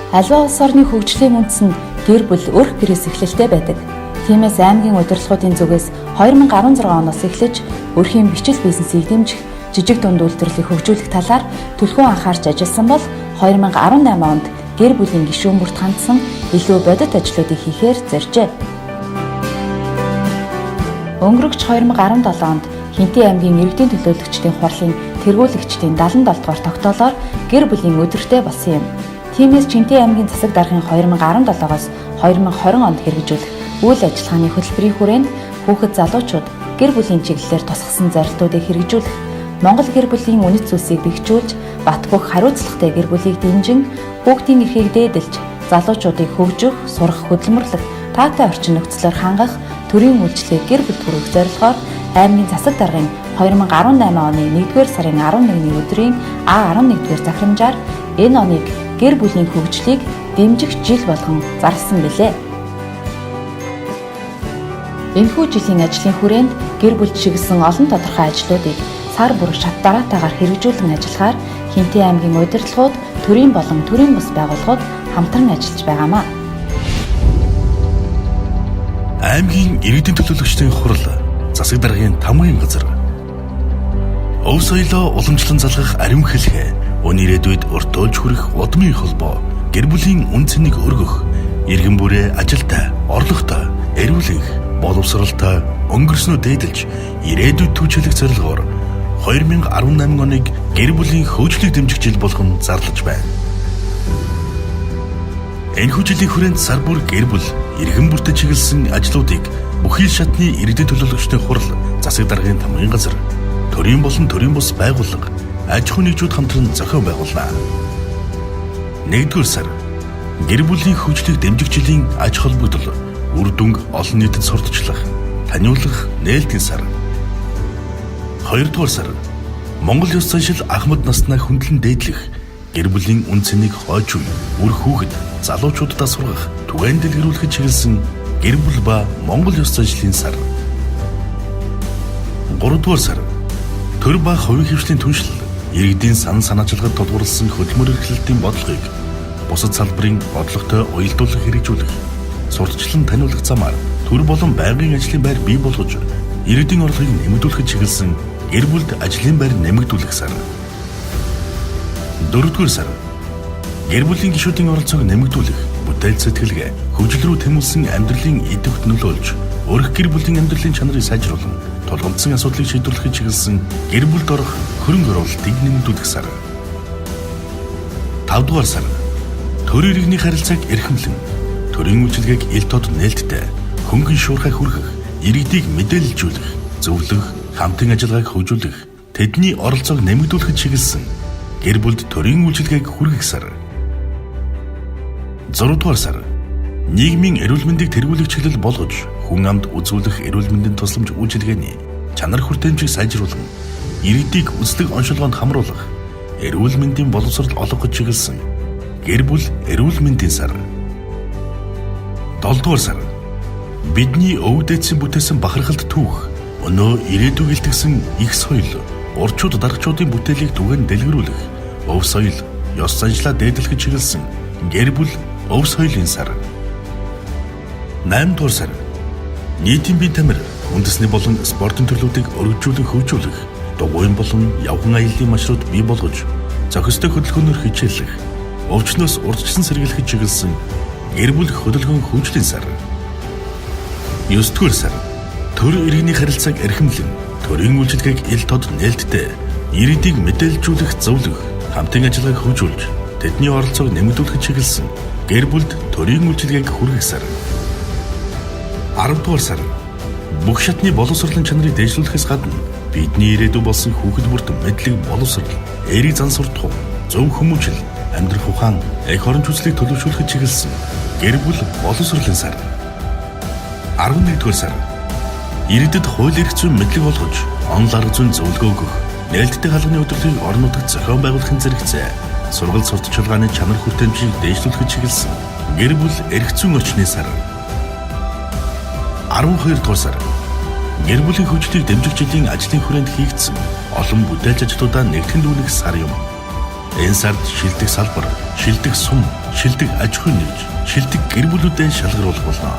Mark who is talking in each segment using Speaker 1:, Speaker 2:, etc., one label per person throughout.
Speaker 1: Аливаа улс орны хөгжлийн үндэс нь гэр бүл өрх гэрээс эхлэлтэй байдаг. Тиймээс аймгийн удирдлагуудын зүгээс 2016 оноос эхлэж өрхийн бичил бизнесийг дэмжих, жижиг дунд үйлдвэрлэлийг хөгжүүлэх талаар түлхүүн анхаарч ажилласан бол 2018 онд гэр бүлийн гишүүн бүрт хандсан илүү бодит ажлуудыг хийхээр зорьжээ. Өнгөрөгч 2017 онд Хинтээ аймгийн иргэдийн төлөөлөгчдийн хурлын тэргүүлэгчдийн 77 дугаар тогтоолоор гэр бүлийн өдөртэй болсон юм. Тиймээс Хинтээ аймгийн засаг даргын 2017-оос 2020 онд хэрэгжүүлэх үйл ажиллагааны хөтөлбөрийн хүрээнд хүүхэд залуучууд гэр бүлийн чиглэлээр тусгасан зорилтуудыг хэрэгжүүлэх, Монгол гэр бүлийн үнэт зүйлсийг бэхжүүлж, бат бөх хариуцлагатай гэр бүлийг дэмжин, хүүхдийн эрхийг дээдэлж, залуучуудыг хөгжих, сурах, хөдөлмөрлөх, таатай орчин нөхцлөөр хангах, төрийн үйлчлэгийг гэр бүлд хүргэх зорилгоор аймгийн засаг даргын 2018 оны 1-р сарын 11-ний өдрийн А11-р захирамжаар энэ оныг гэр бүлийн хөгжлийг дэмжих жил болгон зарласан билээ. Энэхүү жилийн ажлын хүрээнд гэр бүлд чиглэсэн олон тодорхой ажлуудыг сар бүр шат дараатаагаар хэрэгжүүлэн ажиллахаар Хинтээ аймгийн удирдлагууд, төрийн болон төрийн бус байгууллагууд хамтран ажиллаж байгаамаа.
Speaker 2: Аймгийн иргэдийн төлөөлөгчдийн хурал, засаг даргын тамгын газар. Өв соёлоо уламжлан залгах ариун хэлхээ, өнөө ирээдүйд өртөөлж хүрэх удмын холбоо, гэр бүлийн үн цэнийг өргөх, иргэн бүрээ ажилтай, орлоготой, эрүүл энх, боловсралтай өнгөрснөө дээдэлж ирээдүйд түвшүүлэх зорилгоор 2018 оныг гэр бүлийн хөгжлийг дэмжих жил болгон зарлаж байна. Энэхүү жилийн хүрээнд сар бүр гэр бүл иргэн бүртээ чиглэсэн ажлуудыг бүхий шатны иргэдийн төлөөлөгчдийн хурал, засаг даргын тамгын газар, төрийн болон төрийн бус байгууллага, аж ахуйн нэгжүүд хамтран зохион байгуулнаа. 1-р сар гэр бүлийн хөгжлийг дэмжих жилийн аж холбогдол, үр дүнг олон нийтэд сурталчлах, таниулах нээлтийн сар. 2-р сар Монгол ёс заншил ахмад наснаа хүндлэн дээдлэх, гэр бүлийн үн цэнийг хойч үе, үр хүүхэд, залуучуудаа сургах, түгээн дэлгэрүүлэхэд чиглэсэн гэр бүл ба Монгол ёс заншилын сар. 3-р сар төр ба хувийн хвшлийн түншлэл, иргэдийн сан санаачлагад тодгуурласан хөдөлмөр эрхлэлтийн бодлогыг бусад салбарын бодлоготой уялдуулах хэрэгжүүлэх, сурталчлан таниулах замаар төр болон байнгын ажлын байр бий болгож, иргэдийн орлогыг нэмэгдүүлэхэд чиглэсэн гэр бүлд ажлын байр нэмэгдүүлэх сар. 4-р сар гэр бүлийн гишүүдийн оролцоог нэмэгдүүлэх, бүтээл сэтгэлгээ, хөгжил рүү тэмүүлсэн амьдралын идэвхт нөлөөлж, өрх гэр бүлийн амьдралын чанарыг сайжруулан, тулгамдсан асуудлыг шийдвэрлэхэд чиглэсэн гэр бүлд орох хөрөнгө оруулалтыг нэмэгдүүлэх сар. 5-р сар төр иргэний харилцааг эрхэмлэн, төрийн үйлчилгээг ил тод нээлттэй, хөнгөн шуурхай хүргэх, иргэдийг мэдээлэлжүүлэх, зөвлөх, хамтын ажиллагааг хөгжүүлэх, тэдний оролцоог нэмэгдүүлэхэд чиглэсэн гэр бүлд төрийн үйлчилгээг хүргэх сар. 6-р сар нийгмийн эрүүл мэндийг тэргүүлэх чиглэл болгож, хүн амд үзүүлэх эрүүл мэндийн тусламж үйлчилгээний чанар хүртээмжийг сайжруулан, иргэдийг үзлэг оншилгоонд хамруулах, эрүүл мэндийн боловсрол олгоход чиглэсэн гэр бүл эрүүл мэндийн сар. 7-р сар бидний өв дээдсийн бүтээсэн бахархалт түүх, өнөө ирээдүйг илтгэсэн их соёл, урчууд даргачуудын бүтээлийг түгээн дэлгэрүүлэх, өв соёл, ёс заншлаа дээдлэхэд чиглэсэн гэр бүл өв соёлын сар. 8-р сар нийтийн бие тамир, үндэсний болон спортын төрлүүдийг өргөжүүлэн хөгжүүлэх, дугуйн болон явган аяллаа маршрут бий болгож, зохистой хөдөлгөөнөөр хичээллэх, өвчнөөс урьдчилан сэргийлэхэд чиглэсэн гэр бүл хөдөлгөөн хөгжлийн сар. 9-р сар төр иргэний харилцааг эрхэмлэн, төрийн үйлчилгээг ил тод нээлттэй, иргэдийг мэдээлжүүлэх, зөвлөх, хамтын ажиллагааг хөгжүүлж, тэдний оролцоог нэмэгдүүлэхэд чиглэсэн гэр бүлд төрийн үйлчилгээг хүргэх сар. 10-р сар бүх шатны боловсролын чанарыг дэвшлүүлэхээс гадна бидний ирээдүй болсон хүүхэд бүрт мэдлэг, боловсрол, эерэг зан суртахуун, зөв хүмүүжил, амьдрах ухаан, эх орон жүжиглийг төлөвшүүлэхэд чиглэсэн гэр бүл боловсролын сар. 11-р сар иргэдэд хууль эрх зүйн мэдлэг олгож, онол арга зүйн зөвлөгөө өгөх, нээлттэй хаалганы өдрөлгийг орон нутагт зохион байгуулахын зэрэгцээ, сургалт сурталчилгааны чанар хүртээмжийг дэвшлүүлэхэд чиглэсэн гэр бүл эрх зүйн орчны сар. 12-р сар гэр бүлийн хөгжлийг дэмжих жилийн ажлын хүрээнд хийгдсэн олон бүтээлч ажлуудаа нэгтгэн дүүрэх сар юм. Энэ сард шилдэг салбар, шилдэг сум, шилдэг аж ахуйн нэгж, шилдэг гэр бүлүүдэд шалгаруулах болно.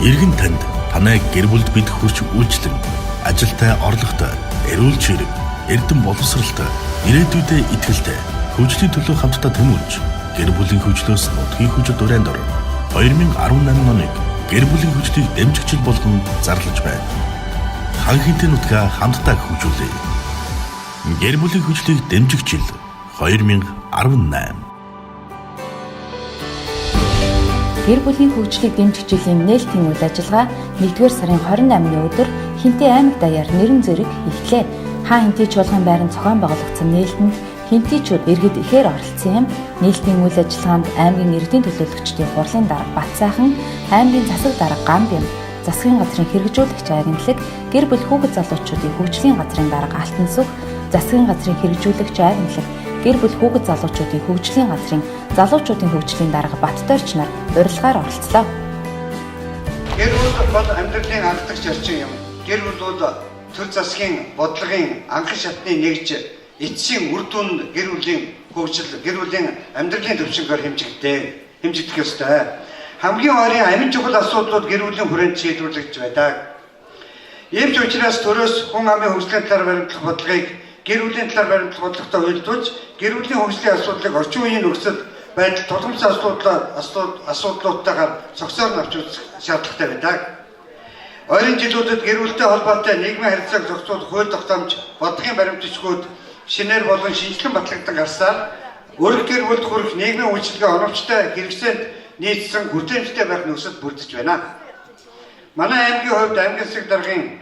Speaker 2: Иргэн танд танай гэр бүлд бид хүрч үйлчлэн ажилтай, орлоготой, эрүүл чирэг, эрдэм боловсралтай, ирээдүйдээ итгэлтэй, хөгжлийн төлөө хамтдаа тэмүүлж, гэр бүлийн хөгжлөөс нутгийн хөгжил дурайнд ор 2018 оныг гэр бүлийн хөгжлийг дэмжих жил болгон зарлаж байна. Ханхинтэй нутгаа хамтдаа хөгжүүлье. Гэр бүлийн хөгжлийг дэмжих жил 2018.
Speaker 1: Гэр бүлийн хөгжлийг дэмжих жилийн нээлтийн үйл ажиллагаа 1-р сарын 28-ны өдөр Хинтээ аймаг даяар нэрэн зэрэг эхлэв. Хаа хинтээ чуулган байранд зохион байгуулагдсан нээлтэнд хинтээчүүд иргэд ихээр оролцсон юм. Нээлтийн үйл ажиллагаанд аймгийн иргэдийн төлөөлөгчдийн хурлын дарга Батсайхан, аймгийн засаг дарга Гамбин, засгийн газрын хэрэгжүүлэгч агентлаг, гэр бүл хүүхэд залуучуудын хөгжлийн газрын дарга Алтан сүх, засгийн газрын хэрэгжүүлэгч агентлаг, гэр бүл хүүхэд залуучуудын хөгжлийн газрын залуучуудын хөгжлийн дарга Баттойрч нар урилгаар оролцлоо.
Speaker 3: Гэр бүл бол амьдралын анхдагч орчин юм. Гэр бүл бол төр засгийн бодлогын анхан шатны нэгж эцсийн үр дүнд гэр бүлийн хөгжил, гэр бүлийн амьдралын төвшингээр хэмжигдэх ёстой. Хамгийн ойрын амин чухал асуудлууд гэр бүлийн хүрээнд шийдвэрлэгдэж байдаг. Ийм ч учраас төрөөс хүн амын хөгжлийн талаар баримтлах бодлогыг гэр бүлийн талаар баримтлах бодлоготой уялдуулж, гэр бүлийн хөгжлийн асуудлыг орчин үеийн нөхцөл байдал тулгымсан асуудлуудтайгаар зогсоор авч үзэх шаардлагатай байдаг. Ойрын жилүүдэд гэр бүлтэй холбоотой нийгмийн харилцааг зохицуулах хууль тогтоомж, бодлогын баримтчгууд шинээр болон шинжилэн батлагдсан гарсаар өрх гэр бүлд хүрэх нийгмийн үйлчилгээ оновчтой хэрэгцээнд нийцсэн хүртээмжтэй байх нөхцөл бүрдэж байна. Манай аймгийн хувьд аймгийн засаг даргын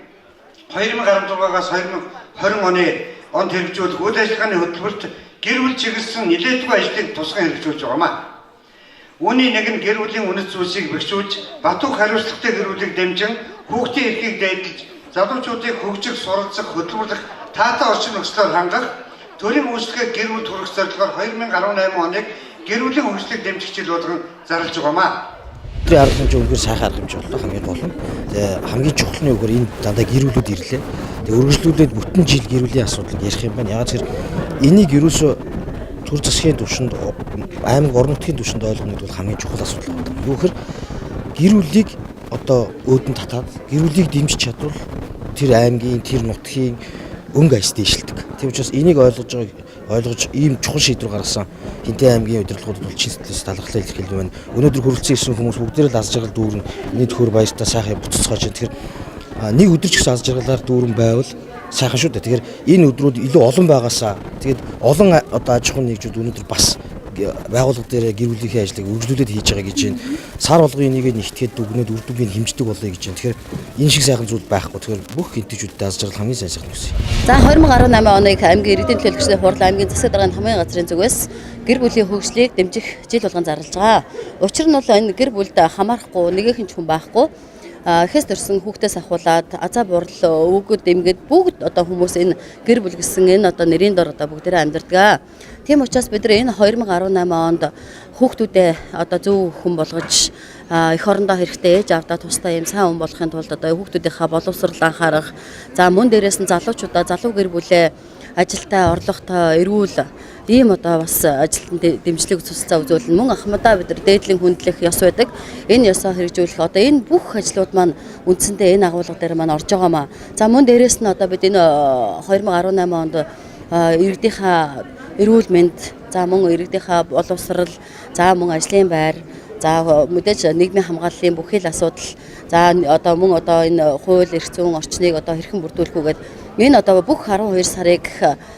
Speaker 3: 2016-аас 2020 оны онд хэрэгжүүлэх үйл ажиллагааны хөтөлбөрт гэр бүл чиглэсэн нэлээдгүй ажлыг тусган хэрэгжүүлж байгаамаа. Үүний нэг нь гэр бүлийн үнэт зүйлсийг бэхжүүлж, бат уг хариуцлагатай гэр бүлийг дэмжин, хүүхдийн эрхийг дээдлэж, залуучуудыг хөгжих, суралцах, хөдөлмөрлөх таатай орчин нөхцөлөөр хангах, төрийн үйлчлэгээ гэр бүлд хүргэх зорилгоор 2018 оныг гэр бүлийн хөгжлийг дэмжих жил болгон зарлаж байгаамаа.
Speaker 4: Арга хэмжээ үнэхээр сайхан арга хэмжээ боллоо хамгийн гол нь. Хамгийн чухал нь үгээр энэ дандаа гэр бүлүүд ирлээ. Тэгээ үргэлжлүүлээд бүтэн жил гэр бүлийн асуудлыг ярих юм байна. Яагаад тэгэхээр энийг ерөөсөө төр засгийн түвшинд, аймаг орон нутгийн түвшинд ойлгоно гэдэг бол хамгийн чухал асуудал байна. Юу гэхээр гэр бүлийг одоо өөдөн татаад гэр бүлийг дэмжиж чадвал тэр аймгийн, тэр нутгийн өнгө аяс дэвшилдэг. Тийм учраас энийг ойлгож ийм чухал шийдвэр гаргасан Хинтээ аймгийн удирдлагуудад бол чин сэтгэлээс талархлаа илэрхийлж байна. Өнөөдөр хүрэлцэн ирсэн хүмүүс бүгдээ л аз жаргал дүүрэн энэ төхөр баяртай сайхан буцацгааж байна. Тэгэхээр нэг өдөр ч гэсэн аз жаргалаар дүүрэн байвал сайхан шүү дээ. Тэгэхээр энэ өдрүүд илүү олон байгаасаа тэгээд олон одоо аж ахуйн нэгжүүд өнөөдөр бас байгууллага дээр гэр бүлийнхээ ажлыг үргэлжлүүлээд хийж байгаа гэж байна. Сар болгон энийг нэгтгэхэд дүгнээд үр дүнгийн хэмждэг болоё гэж байна. Тэгэхээр энэ шиг сайхан зүйл байхгүй. Тэгэхээр бүх хинтэжүүдтэй аз жаргал хамгийн сайн сайхан хүсье.
Speaker 5: За 2018 оныг аймгийн иргэдийн төлөөлөгчдийн хурал аймгийн засаг даргын хамгаалын газрын зүгээс гэр бүлийн хөгжлийг дэмжих жил болгон зарлаж байгаа. Учир нь бол энэ гэр бүлд хамаарахгүй нэгэн хүн байхгүй. Эхээс төрсэн хүүхдээс ахуулаад азаа бурал өвгөд дэмгэд бүгд одоо хүмүүс энэ гэр бүл гэсэн энэ одоо нэрийн дор одоо бүгдээрээ амьдардаг. Тийм учраас бид энэ 2018 онд хүүхдүүдээ одоо зөв хүн болгож эх орондоо хэрэгтэй ээж авдаа тустай юм сайн хүн болохын тулд одоо хүүхдүүдийнхаа боловсрол анхаарах. За мөн дээрээс нь залуучуудаа залуу гэр бүлээ ажилтай, орлоготой, эрүүл ийм одоо бас ажилтнанд дэмжлэг цуцлаа үзүүлнэ. Мөн ахмадаа бид нар дээдлийн хүндлэх ёс байдаг. Энэ ёсоо хэрэгжүүлэх одоо энэ бүх ажлууд маань үндсэндээ энэ агуулга дээр маань орж байгаамаа. За мөн дээрээс нь одоо бид энэ 2018 онд иргэдийнхаа эрүүл мэнд, за мөн иргэдийнхаа боловсрал, за мөн ажлын байр, за мэдээж нийгмийн хамгааллын бүхий л асуудал, за одоо мөн одоо энэ хууль эрх зүйн орчныг одоо хэрхэн бүрдүүлэх үгээд энэ одоо бүх 12 сарыг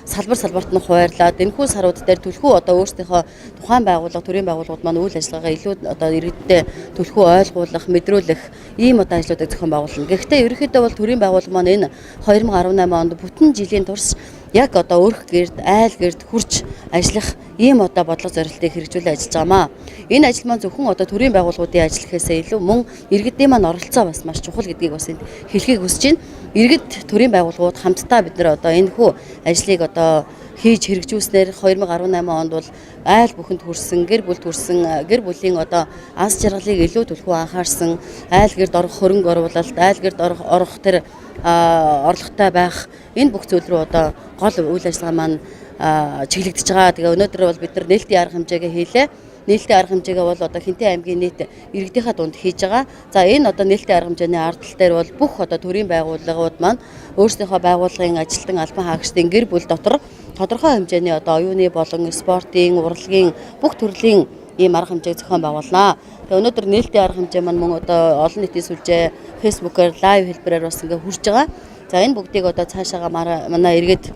Speaker 5: салбарт нь хуваарлаад энэхүү сарууд дээр түлхүү одоо өөрсдийнхөө тухайн байгууллага, төрийн байгууллагууд маань үйл ажиллагаагаа илүү одоо иргэдтэй түлхүү ойлгуулах, мэдрүүлэх ийм одоо ажлуудыг зохион байгуулна. Гэхдээ ерөнхийдөө бол төрийн байгууллага маань энэ 2018 онд бүтэн жилийн турш яг одоо өрх гэрд, айл гэрд хурж ажиллах ийм одоо бодлого зорилтыг хэрэгжүүлэн ажиллаж байгаамаа. Энэ ажил маань зөвхөн одоо төрийн байгууллагуудын ажил гэхээсээ илүү мөн иргэдийн маань оролцоо бас маш чухал гэдгийг бас энд хэлхийг хүсэж байна. Иргэд, төрийн байгууллагууд хамтдаа бид нар одоо энэхүү ажлыг одоо хийж хэрэгжүүлснээр 2018 онд бол айл бүхэнд хүрсэн, гэр бүлд хүрсэн, гэр бүлийн одоо аз жаргалыг илүү түлхүү анхаарсан, айл гэрд орох хөрөнгө оруулалт, айл гэрд орох тэр орлоготой байх энэ бүх зүйл рүү одоо гол үйл ажиллагаа маань чиглэгдэж байгаа. Тэгээ өнөөдөр бол бид нар нээлтийн арга хэмжээгээ хийлээ. Нээлтийн арга хэмжээгээ бол одоо Хинтээ аймгийн нийт иргэдийнхаа дунд хийж байгаа. За энэ одоо нээлтийн арга хэмжээний ардтал дээр бол бүх одоо төрийн байгууллагууд маань өөрсдийнхөө байгууллагын ажилтан албан хаагчдын гэр бүл дотор тодорхой хэмжээний одоо оюуны болон спортын, урлагийн бүх төрлийн ийм арга хэмжээг зохион байгуулнаа. Тэгээ өнөөдөр нээлтийн арга хэмжээ маань мөн одоо олон нийтийн сүлжээ, фэйсбүүкээр лайв хэлбэрээр бас ингээ хүрж байгаа. За энэ бүгдийг одоо цаашаага манай иргэд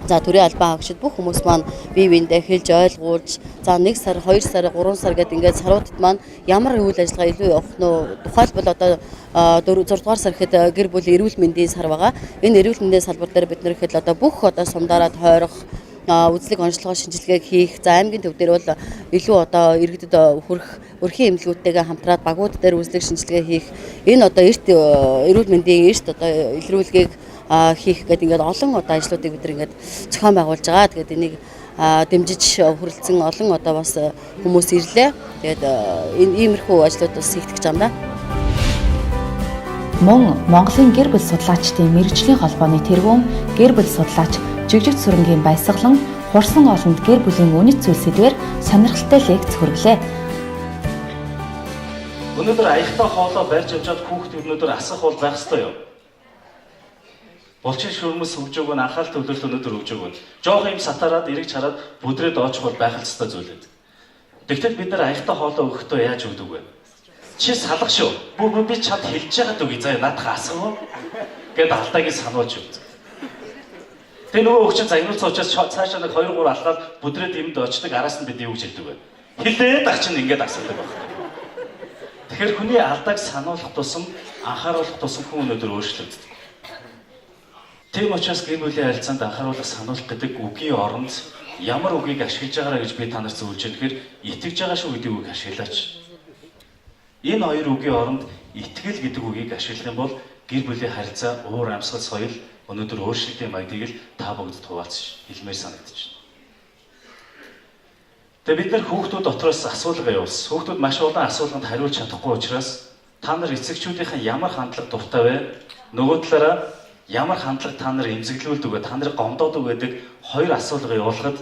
Speaker 5: за төрийн албан хаагчид бүх хүмүүс маань бие биендээ хэлж ойлгуулж за 1 сар, 2 сар, 3 сар гэдэг ингээд саруудад маань ямар үйл ажиллагаа илүү явах нь тухайлбал одоо 4 дугаар сар гэхэд гэр бүлийн эрүүл мэндийн сар байгаа. Энэ эрүүл мэндийн салбар дээр бид нэр ихэд одоо бүх одоо сумдаараа тойрох үзлэг онцлогоо шинжилгээг хийх. За аймгийн төв дээр бол илүү одоо иргэдэд өрхийн эмнэлгүүдтэйгээ хамтраад багууд дээр үзлэг шинжилгээ хийх. Энэ одоо эрт эрүүл мэндийн эрт одоо илрүүлгийг хийх гэдэг ингээд олон одоо ажлуудыг бид ингээд зохион байгуулж байгаа. Тэгээд энийг дэмжиж хүрэлцэн олон одоо бас хүмүүс ирлээ. Тэгээд иймэрхүү ажлууд бас хийгдэж байгаа юм да.
Speaker 1: Мөн Монголын гэр бүл судлаачдын мэргэжлийн холбооны тэргүүн гэр бүл судлаач Жигжиг Сүрэнгийн баясгалан хурсан олонд гэр бүлийн үнэт зүйл сэдвээр сонирхолтой лекц хүргэлээ.
Speaker 6: Өнөөдөр аягтай хоолоо барьж авчаад хүүхэд өнөөдөр асах бол байх ёстой юу? Булчин шүрмэс өгж өгөө анхаарал төвлөрөлт өнөөдөр өгж өгөө. Жоох юм сатараад эргэж хараад бүдрээд очих бол байх ёстой зүйл ээ. Тэгтэл бид нар аягтай хоолоо өгөхдөө яаж өгдөг вэ? Чи салах шүү. Би чад хэлж яагаад үгүй заа наадах асах уу? Гэт алдаагийн сануулж өгд. Тэгээ нөгөө өгч загнуулц учраас цаашаа нэг 2 3 алхаад бүдрээд юмд очдог араас нь бид юу гэж хэлдэг вэ? Хилээд ах чинь ингэж асуудаг байна. Тэгэхээр хүний алдааг сануулах тусам анхааруулах тусам хүн өнөөдөр өөрчлөгддөг. Тийм учраас гэр бүлийн харилцаанд анхааруулах сануулах гэдэг үгийн оронд ямар үгийг ашиглаж байгаараа гэж би танарт зөвлөж байна. Тэгэхээр итгэж байгаа шүү гэдэг үгийг ашиглаач. Энэ хоёр үгийн оронд итгэл гэдэг үгийг ашиглах юм бол гэр бүлийн харилцаа уур амьсгал соёл өнөөдөр өөрчлөлтийн маягыг л та бүгд хуваалцж хэлмээр санагдаж байна. Тэгээ бид нар хүүхдүүд дотроос асуулга явуулсан. Хүүхдүүд маш олон асуулганд хариулж чадахгүй учраас та нар эцэгчүүдийнхэн ямар хандлага дуртай вэ? Нөгөө талаараа ямар хандлага та нар эмзэглүүлдэг вэ? Та нарыг гомдоодог байдаг 2 асуулга явуулахад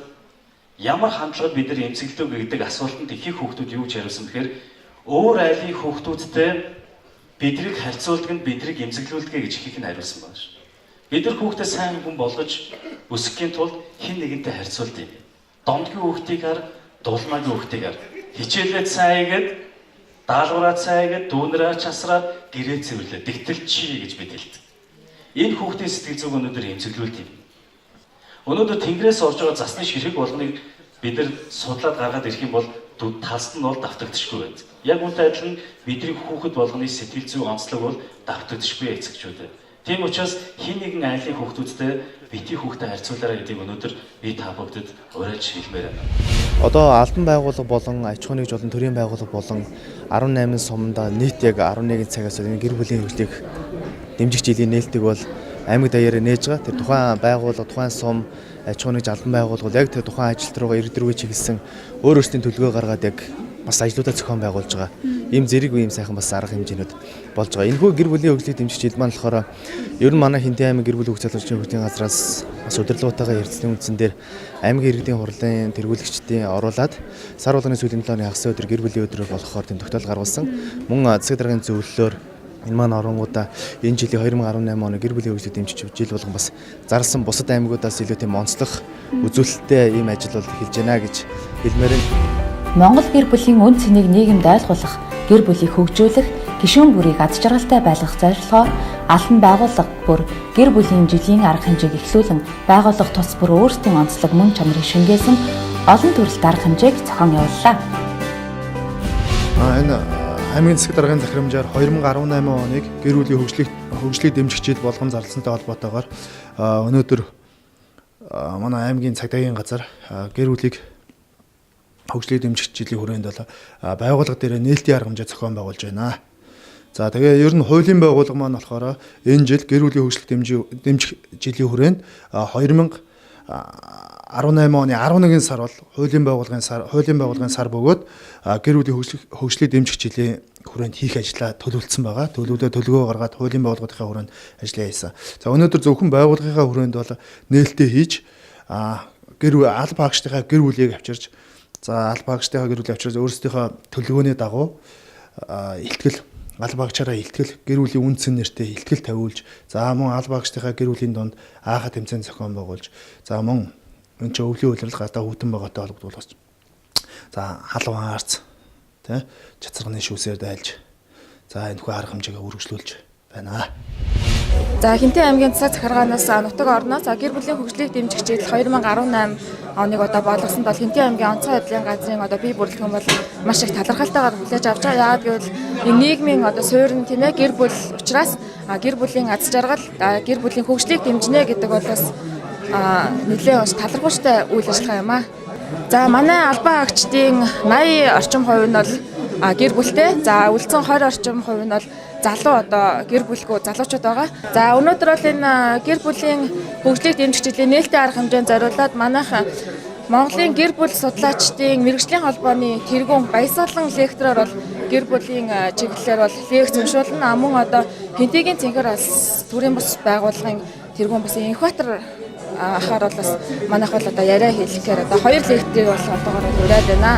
Speaker 6: ямар хандлагад бид нар эмзэглэдэг гэдэг асуултанд ихэнх хүүхдүүд юу гэж хариулсан бэхээр өөр айлын хүүхдүүдтэй бидрийг харьцуулдаг нь бидрийг эмзэглүүлдэг гэж ихэнх нь хариулсан байна шүү. Бид нар хүүхдээ сайн хүн болгож өсөхийн тулд хэн нэгэнтэй харьцуулдаг. Домдгийн хүүхдийг хар, дулмаагийн хүүхдийг хар. Хичээлээд сайн игээд, даалгавраад сайн игээд, дүүнрээ часраад гэрээ цэвэрлээ. Тэгтэл чи гэж бид хэлдэг. Энэ хүүхдийн сэтгэл зүг өнөөдөр эмзэглүүлдэг юм. Өнөөдөр тэнгэрээс орж байгаа засны ширхэг болгоныг бид нар судлаад гаргаад ирэх юм бол талст нь бол давтагдчихгүй байдаг. Яг үүнтэй адилхан бидний хүүхэд болгоны сэтгэл зүй онцлог бол давтагдчихгүй эцэгчүүд. Тийм учраас хин нэгэн айлын хүүхдүүдтэй бити хүүхдэд харьцуулаарай гэдгийг өнөөдөр би та бүгдэд уриалж хэлмээр байна.
Speaker 7: Одоо албан байгууллага болон аж ахуйн нэгж болон төрийн байгууллага болон 18 сумда нийт яг 11 цагаас энэ гэр бүлийн хөгжлийг дэмжих жилийн нээлтийг бол аймаг даяараа нээж байгаа. Тэр тухайн байгууллага, тухайн сум, аж ахуйн нэгж албан байгууллага бол яг тэр тухайн ажилт руугаа иргэд рүү чиглэсэн өөрөөсөө төлөвлөгөө гаргаад яг бас ажлуудаа зохион байгуулж байгаа. Ийм зэрэг үе ийм сайхан бас арга хэмжээнүүд болж байгаа. Энэхүү гэр бүлийн хөгжлийг дэмжих жил маань болохоор ер нь манай Хинтээ аймаг гэр бүлийн хөгжил салбарын хөтөлбөрийн газраас бас удирдлагуудаагаа ярилцсан үндсэн дээр аймаг иргэдийн хурлын тэргүүлэгчдийн оруулаад сар болгоны сүүлийн 7 өдрийн хагас өдөр гэр бүлийн өдрөөр болохоор тийм тогтоол гаргасан. Мөн засаг даргын зөвлөлөөр энэ маань оронгуудаа энэ жилийн 2018 оны гэр бүлийн хөгжлийг дэмжих жил болгон бас зарласан бусад аймагуудаас илүү тийм онцлог үзүүлэлттэй ийм ажил бол эхэлж байна гэж хэлмээр байна.
Speaker 1: Монгол гэр бүлийн үн цэнийг нийгэмд ойлгуулах, гэр бүлийг хөгжүүлэх, гишүүн бүрийг аз жаргалтай байлгах зорилгоор албан байгууллага бүр гэр бүлийн жилийн арга хэмжээг эхлүүлэн байгууллага тус бүр өөрсдийн онцлог мөн чанарыг шингээсэн олон төрөлт арга хэмжээг зохион явууллаа.
Speaker 8: Энэ аймгийн засаг даргын захирамжаар 2018 оныг гэр бүлийн хөгжлийг дэмжих жил болгон зарласантай холбоотойгоор өнөөдөр манай аймгийн цагдаагийн газар гэр бүлийг хөгжлийг дэмжих жилийн хүрээнд бол байгууллага дээр нээлтийн арга хэмжээ зохион байгуулж байна. За тэгээ ер нь хуулийн байгууллага маань болохоор энэ жил гэр бүлийн хөгжлийг дэмжих жилийн хүрээнд 2018 оны 11 сар бол хуулийн байгууллагын сар бөгөөд гэр бүлийн хөгжлийг дэмжих жилийн хүрээнд хийх ажлаа төлөвлөсөн байгаа. Төлөвлөгөө гаргаад хуулийн байгууллагынхаа хүрээнд ажиллаа хийсэн. За өнөөдөр зөвхөн байгууллагынхаа хүрээнд бол нээлттэй хийж алба хаагчдынхаа гэр бүлийг авчирч алба хаагчдынхаа гэр бүлийг авчирч өөрсдийнхөө төлөвлөгөөний дагуу илтгэл алба хаагчаараа илтгэл гэр бүлийн үн цэн нэртэй илтгэл тавиулж мөн алба хаагчдынхаа гэр бүлийн донд аахад тэмцээн зохион байгуулж мөн энэ ч өвлийн үйлрэл гадаа хүтэн байгаатай холбогдуулж халуун аарц тий чацарганы шүүсээр дайлж энэхүү арга хэмжээгээ үргэлжлүүлж байна.
Speaker 9: За Хинтээ аймгийн засаг захиргаанаас нутаг орноос гэр бүлийн хөгжлийг дэмжих чиглэл 2018 оныг болгосонд бол Хинтээ аймгийн онцгой байдлын газрын бие бүрэлдэхүүн бол маш их талархалтайгаар хүлээж авч байгаа. Яагаад гэвэл энэ нийгмийн суурин тийм ээ гэр бүл учраас гэр бүлийн аз жаргал гэр бүлийн хөгжлийг дэмжинэ гэдэг бол бас нэлээд талархууштай үйл ажиллагаа юм аа. За манай албан хаагчдын 80 орчим хувь нь бол гэр бүлтэй. За үлдсэн 20 орчим хувь нь бол залуу гэр бүлгүй залуучууд байгаа. За өнөөдөр бол энэ гэр бүлийн хөгжлийг дэмжих чиглэлийн нээлттэй арга хэмжээнд зориулаад манайх Монголын гэр бүл судлаачдын мэрэгжлийн холбооны тэргүүн Баясгалан лектороор бол гэр бүлийн чиглэлээр бол лекц уншуулна. Мөн Хинтэйгийн цэнхэр алс төрийн бус байгууллагын тэргүүн бас Инхбатар ахаар бол бас манайх бол яриа хэлэхээр хоёр лекторийг бол одоогоор ураад байна.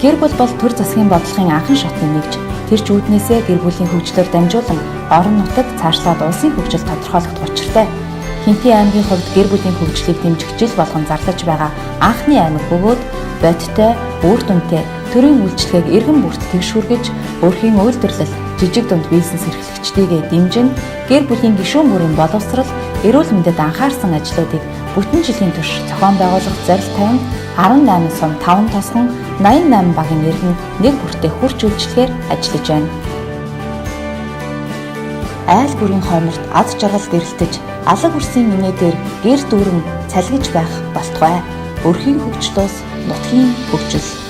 Speaker 1: Гэр бүл бол төр засгийн бодлогын анхан шатны нэгж тэр ч үүднээсээ гэр бүлийн хөгжлөөр дамжуулан орон нутаг цаашлаад улсын хөгжил тодорхойлогдох учиртай. Хинтээ аймгийн хувьд гэр бүлийн хөгжлийг дэмжих жил болгон зарлаж байгаа анхны аймаг бөгөөд бодиттой, үр дүнтэй төрийн үйлчлэгийг эргэн бүрт тэгшүүргэж, өөрхийн үйлдвэрлэл, жижиг дунд бизнес эрхлэгчдийг дэмжин, гэр бүлийн гишүүн бүрийн боловсрал, эрүүл мэндэд анхаарсан ажлуудыг бүтэн жилийн турш зохион байгуулах зорилт тавин 18 сум 5 тосгон 88 багийн иргэн нэг бүртээ хүрч үйлчлэхээр ажиллаж байна. Айл бүрийн хойнорт аз жаргал гэрэлтэж, алаг үрсийн инээдээр гэр дүүрэн цалгиж байх болтугай. Өрхийн хөгжлөөс нутгийн хөгжил